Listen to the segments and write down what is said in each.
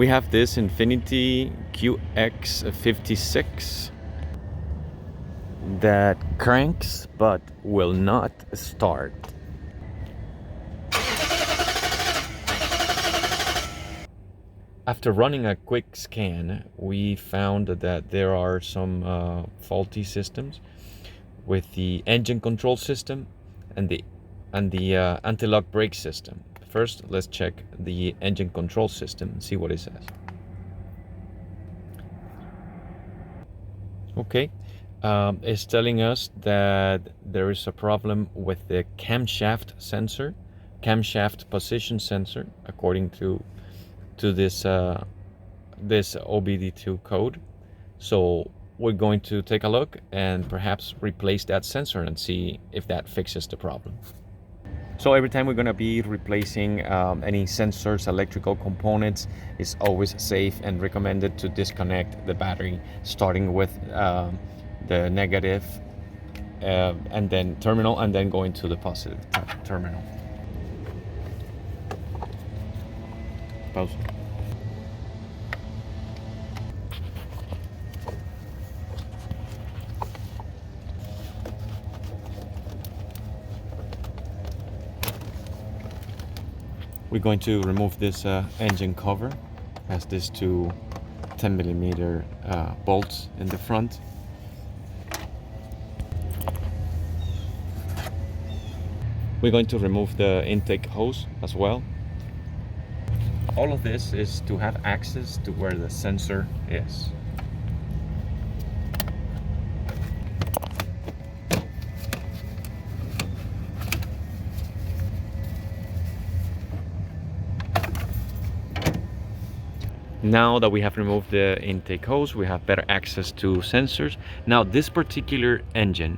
We have this Infiniti qx56 that cranks but will not start. After running a quick scan, we found that there are some faulty systems with the engine control system and the anti-lock brake system. First, let's check the engine control system and see what it says. Okay, it's telling us that there is a problem with the camshaft sensor, camshaft position sensor, according to this obdII code. So we're going to take a look and perhaps replace that sensor and see if that fixes the problem. So every time we're going to be replacing any sensors, electrical components, it's always safe and recommended to disconnect the battery, starting with the negative and then terminal, and then going to the positive terminal. Pause. We're going to remove this engine cover. It has these two 10mm bolts in the front. We're going to remove the intake hose as well. All of this is to have access to where the sensor is. Now that we have removed the intake hose, we have better access to sensors. Now this particular engine,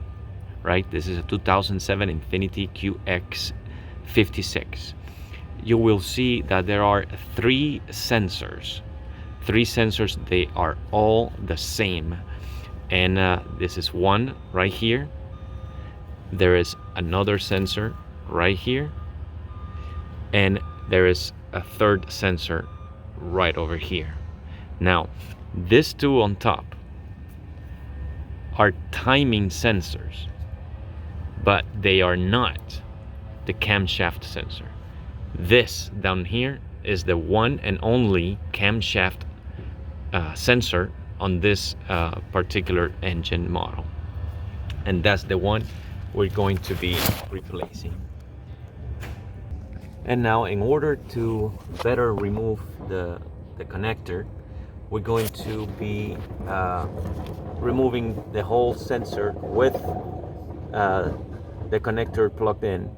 right, this is a 2007 Infiniti qx56. You will see that there are three sensors. They are all the same. And this is one right here. There is another sensor right here. And there is a third sensor right over here. Now, these two on top are timing sensors, but they are not the camshaft sensor. This down here is the one and only camshaft sensor on this particular engine model, and that's the one we're going to be replacing. And now, in order to better remove the connector, we're going to be removing the whole sensor with the connector plugged in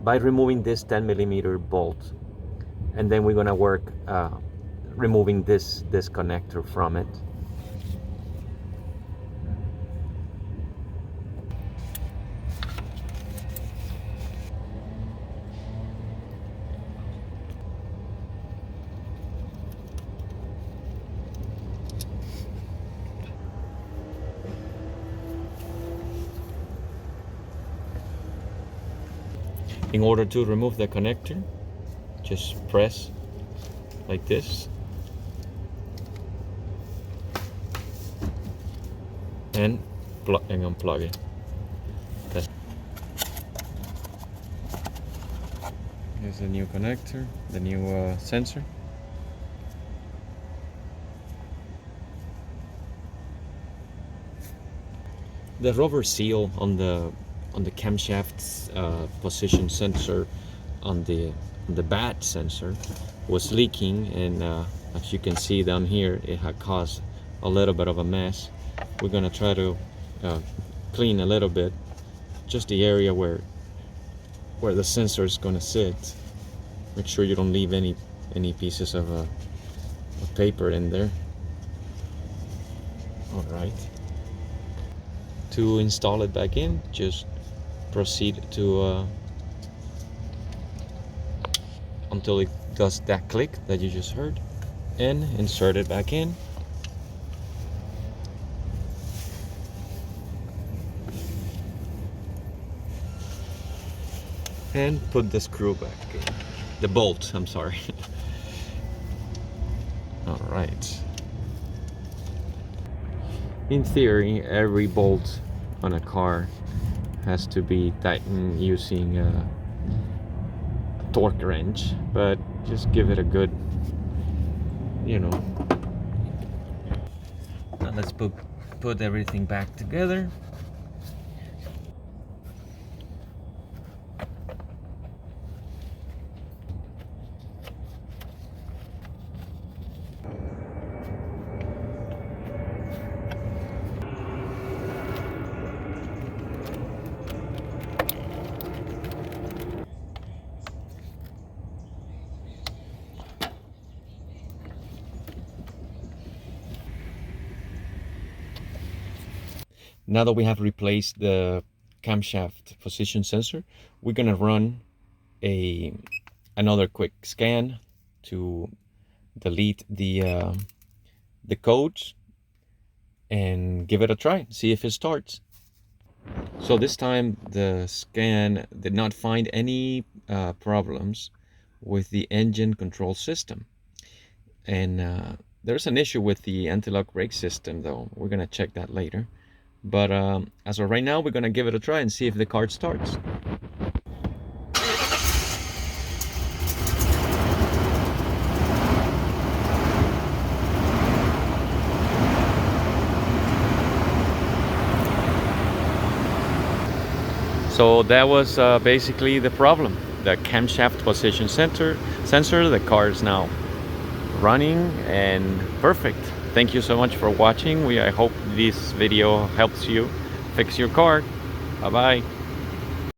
by removing this 10mm bolt. And then we're going to work removing this connector from it. In order to remove the connector, just press like this and unplug it. Here's the new connector, the new sensor. The rubber seal on the camshaft position sensor on the bat sensor was leaking, and as you can see down here, it had caused a little bit of a mess. We're gonna try to clean a little bit, just the area where the sensor is gonna sit. Make sure you don't leave any pieces of paper in there. All right. To install it back in, just proceed to until it does that click that you just heard, and insert it back in. And put the screw back in. The bolt, I'm sorry. All right. In theory, every bolt on a car has to be tightened using a torque wrench, but just give it a good, you know. Now let's put everything back together. Now that we have replaced the camshaft position sensor, we're gonna run another quick scan to delete the codes and give it a try, see if it starts. So this time the scan did not find any problems with the engine control system, and there's an issue with the anti-lock brake system though. We're gonna check that later. But as of right now, we're gonna give it a try and see if the car starts. So that was basically the problem. The camshaft position sensor, the car is now running and perfect. Thank you so much for watching. I hope this video helps you fix your car. Bye bye.